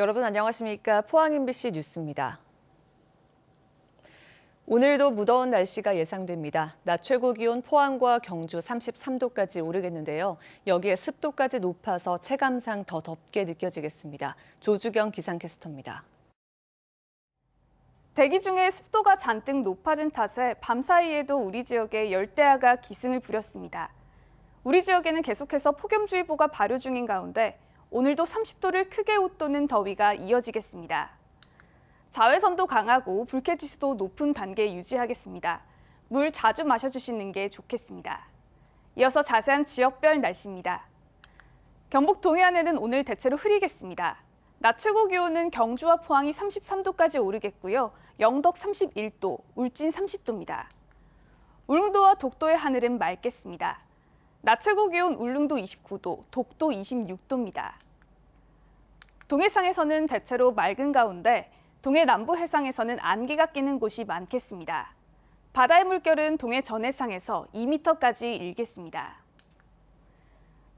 여러분 안녕하십니까? 포항 MBC 뉴스입니다. 오늘도 무더운 날씨가 예상됩니다. 낮 최고 기온 포항과 경주 33도까지 오르겠는데요. 여기에 습도까지 높아서 체감상 더 덥게 느껴지겠습니다. 조주경 기상캐스터입니다. 대기 중에 습도가 잔뜩 높아진 탓에 밤사이에도 우리 지역에 열대야가 기승을 부렸습니다. 우리 지역에는 계속해서 폭염주의보가 발효 중인 가운데 오늘도 30도를 크게 웃도는 더위가 이어지겠습니다. 자외선도 강하고 불쾌지수도 높은 단계 유지하겠습니다. 물 자주 마셔주시는 게 좋겠습니다. 이어서 자세한 지역별 날씨입니다. 경북 동해안에는 오늘 대체로 흐리겠습니다. 낮 최고 기온은 경주와 포항이 33도까지 오르겠고요. 영덕 31도, 울진 30도입니다. 울릉도와 독도의 하늘은 맑겠습니다. 낮 최고 기온 울릉도 29도, 독도 26도입니다. 동해상에서는 대체로 맑은 가운데 동해 남부 해상에서는 안개가 끼는 곳이 많겠습니다. 바다의 물결은 동해 전해상에서 2m까지 일겠습니다.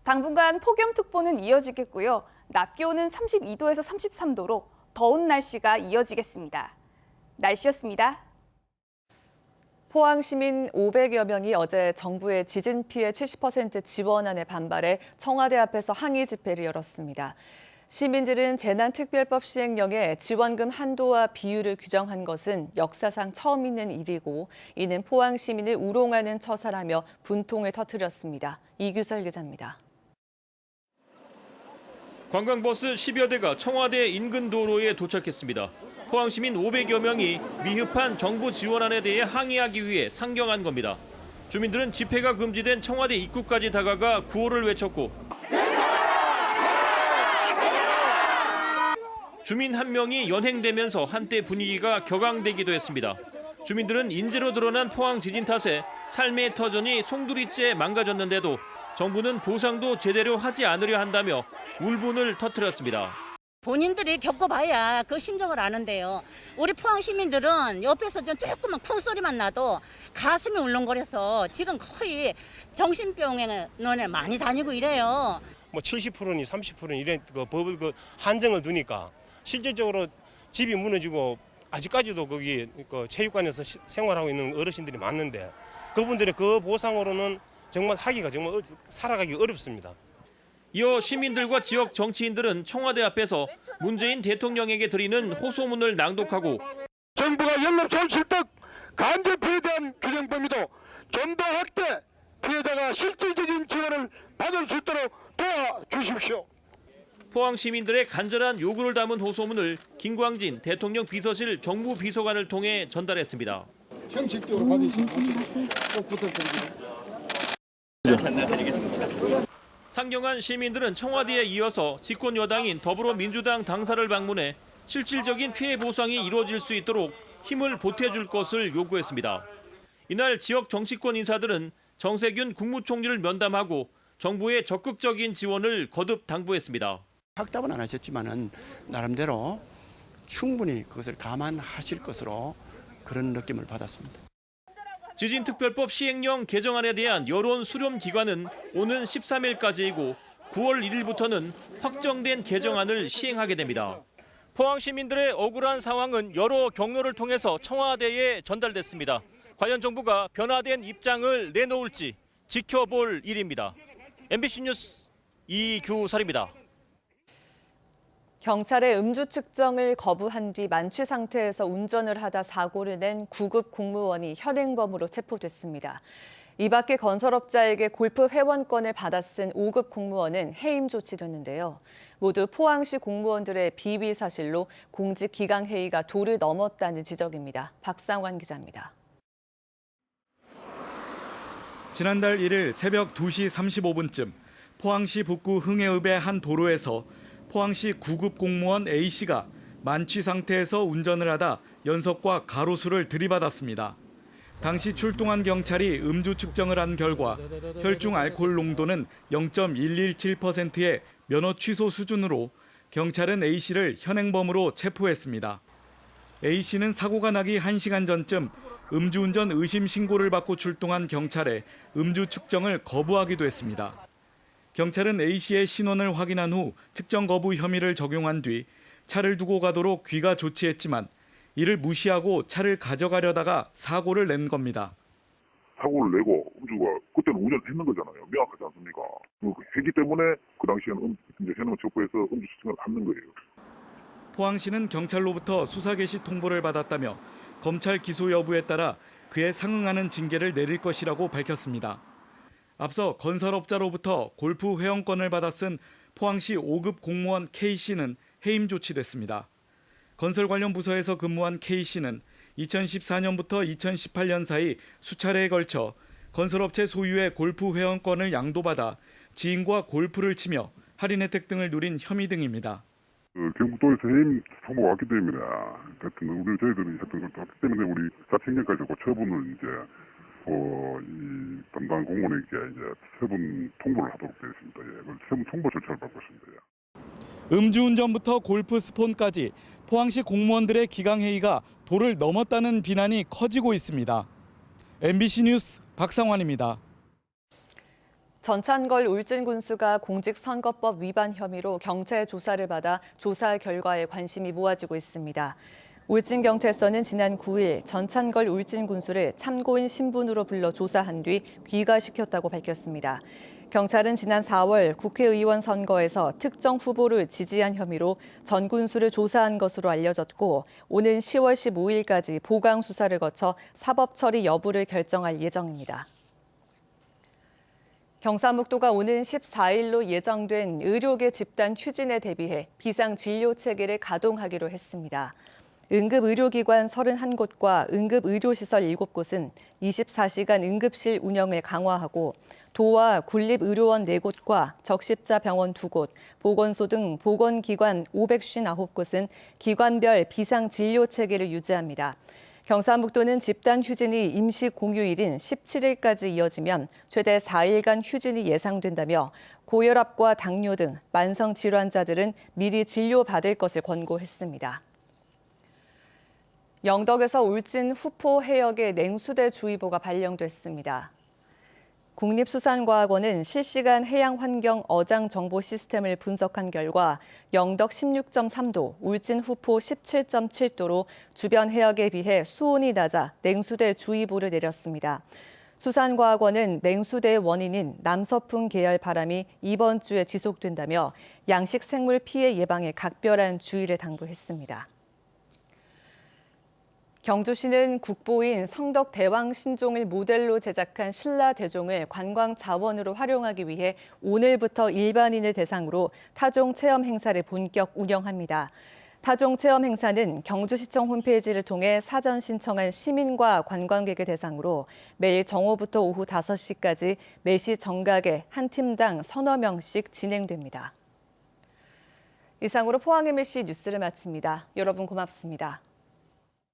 당분간 폭염특보는 이어지겠고요. 낮 기온은 32도에서 33도로 더운 날씨가 이어지겠습니다. 날씨였습니다. 포항 시민 500여 명이 어제 정부의 지진 피해 70% 지원안에 반발해 청와대 앞에서 항의 집회를 열었습니다. 시민들은 재난특별법 시행령에 지원금 한도와 비율을 규정한 것은 역사상 처음 있는 일이고 이는 포항 시민을 우롱하는 처사라며 분통을 터뜨렸습니다. 이규설 기자입니다. 관광버스 10여 대가 청와대 인근 도로에 도착했습니다. 포항 시민 500여 명이 미흡한 정부 지원안에 대해 항의하기 위해 상경한 겁니다. 주민들은 집회가 금지된 청와대 입구까지 다가가 구호를 외쳤고 주민 한 명이 연행되면서 한때 분위기가 격앙되기도 했습니다. 주민들은 인재로 드러난 포항 지진 탓에 삶의 터전이 송두리째 망가졌는데도 정부는 보상도 제대로 하지 않으려 한다며 울분을 터뜨렸습니다. 본인들이 겪어봐야 그 심정을 아는데요. 우리 포항 시민들은 옆에서 좀 조금만 쿵 소리만 나도 가슴이 울렁거려서 지금 거의 정신병원에 많이 다니고 이래요. 뭐 70%니 30%니 이런 그 법을 그 한정을 두니까 실질적으로 집이 무너지고 아직까지도 거기 그 체육관에서 생활하고 있는 어르신들이 많은데 그분들의 그 보상으로는 정말 하기가 정말 살아가기 어렵습니다. 이어 시민들과 지역 정치인들은 청와대 앞에서 문재인 대통령에게 드리는 호소문을 낭독하고 정부가 연립 실득 간접 피해에 대한 규정 범위도 좀 더 확대, 피해자가 실질적인 지원을 받을 수 있도록 도와주십시오. 포항 시민들의 간절한 요구를 담은 호소문을 김광진 대통령 비서실 정무비서관을 통해 전달했습니다. 형식적으로 받으시면 꼭 부탁드립니다. 전달드리겠습니다. 상경한 시민들은 청와대에 이어서 집권 여당인 더불어민주당 당사를 방문해 실질적인 피해 보상이 이루어질 수 있도록 힘을 보태줄 것을 요구했습니다. 이날 지역 정치권 인사들은 정세균 국무총리를 면담하고 정부의 적극적인 지원을 거듭 당부했습니다. 확답은 안 하셨지만은 나름대로 충분히 그것을 감안하실 것으로 그런 느낌을 받았습니다. 지진특별법 시행령 개정안에 대한 여론 수렴 기간은 오는 13일까지이고 9월 1일부터는 확정된 개정안을 시행하게 됩니다. 포항 시민들의 억울한 상황은 여러 경로를 통해서 청와대에 전달됐습니다. 과연 정부가 변화된 입장을 내놓을지 지켜볼 일입니다. MBC 뉴스 이규설입니다. 경찰의 음주 측정을 거부한 뒤 만취 상태에서 운전을 하다 사고를 낸 9급 공무원이 현행범으로 체포됐습니다. 이 밖에 건설업자에게 골프 회원권을 받아 쓴 5급 공무원은 해임 조치됐는데요. 모두 포항시 공무원들의 비위 사실로 공직 기강 회의가 도를 넘었다는 지적입니다. 박상환 기자입니다. 지난달 1일 새벽 2시 35분쯤 포항시 북구 흥해읍의 한 도로에서 포항시 9급 공무원 A씨가 만취 상태에서 운전을 하다 연석과 가로수를 들이받았습니다. 당시 출동한 경찰이 음주 측정을 한 결과 혈중 알코올 농도는 0.117%의 면허 취소 수준으로 경찰은 A씨를 현행범으로 체포했습니다. A씨는 사고가 나기 1시간 전쯤 음주운전 의심 신고를 받고 출동한 경찰에 음주 측정을 거부하기도 했습니다. 경찰은 A씨의 신원을 확인한 후 측정 거부 혐의를 적용한 뒤 차를 두고 가도록 귀가 조치했지만 이를 무시하고 차를 가져가려다가 사고를 낸 겁니다. 사고를 내고 음주가 그때는 운전했는 거잖아요. 명확하지 않습니까? 했기 때문에 그 당시에는 이제 현행을 첩부해서 음주 수증을 받는 거예요. 포항시는 경찰로부터 수사 개시 통보를 받았다며 검찰 기소 여부에 따라 그에 상응하는 징계를 내릴 것이라고 밝혔습니다. 앞서 건설업자로부터 골프 회원권을 받아 쓴 포항시 5급 공무원 K씨는 해임 조치됐습니다. 건설 관련 부서에서 근무한 K씨는 2014년부터 2018년 사이 수차례에 걸쳐 건설업체 소유의 골프 회원권을 양도받아 지인과 골프를 치며 할인 혜택 등을 누린 혐의 등입니다. 경북도에서 해임 통보가 왔기 때문에 하여튼 저희들이 하여튼 그렇기 때문에 우리 자치행정까지 처분을 이제 이 담당 공무원에게 이제 처분 통보를 하도록 되어 있습니다. 예, 처분 통보 절차를 밟고 있습니다. 예. 음주운전부터 골프 스폰까지 포항시 공무원들의 기강회의가 도를 넘었다는 비난이 커지고 있습니다. MBC 뉴스 박상환입니다. 전찬걸 울진군수가 공직선거법 위반 혐의로 경찰 조사를 받아 조사 결과에 관심이 모아지고 있습니다. 울진경찰서는 지난 9일 전찬걸 울진군수를 참고인 신분으로 불러 조사한 뒤 귀가시켰다고 밝혔습니다. 경찰은 지난 4월 국회의원 선거에서 특정 후보를 지지한 혐의로 전 군수를 조사한 것으로 알려졌고 오는 10월 15일까지 보강 수사를 거쳐 사법 처리 여부를 결정할 예정입니다. 경상북도가 오는 14일로 예정된 의료계 집단 휴진에 대비해 비상진료 체계를 가동하기로 했습니다. 응급의료기관 31곳과 응급의료시설 7곳은 24시간 응급실 운영을 강화하고 도와 군립의료원 4곳과 적십자 병원 2곳, 보건소 등 보건기관 559곳은 기관별 비상진료 체계를 유지합니다. 경상북도는 집단 휴진이 임시 공휴일인 17일까지 이어지면 최대 4일간 휴진이 예상된다며 고혈압과 당뇨 등 만성 질환자들은 미리 진료받을 것을 권고했습니다. 영덕에서 울진 후포 해역에 냉수대 주의보가 발령됐습니다. 국립수산과학원은 실시간 해양환경 어장 정보 시스템을 분석한 결과 영덕 16.3도, 울진 후포 17.7도로 주변 해역에 비해 수온이 낮아 냉수대 주의보를 내렸습니다. 수산과학원은 냉수대의 원인인 남서풍 계열 바람이 이번 주에 지속된다며 양식 생물 피해 예방에 각별한 주의를 당부했습니다. 경주시는 국보인 성덕 대왕 신종을 모델로 제작한 신라 대종을 관광 자원으로 활용하기 위해 오늘부터 일반인을 대상으로 타종 체험 행사를 본격 운영합니다. 타종 체험 행사는 경주시청 홈페이지를 통해 사전 신청한 시민과 관광객을 대상으로 매일 정오부터 오후 5시까지 매시 정각에 한 팀당 서너 명씩 진행됩니다. 이상으로 포항 MBC 뉴스를 마칩니다. 여러분 고맙습니다.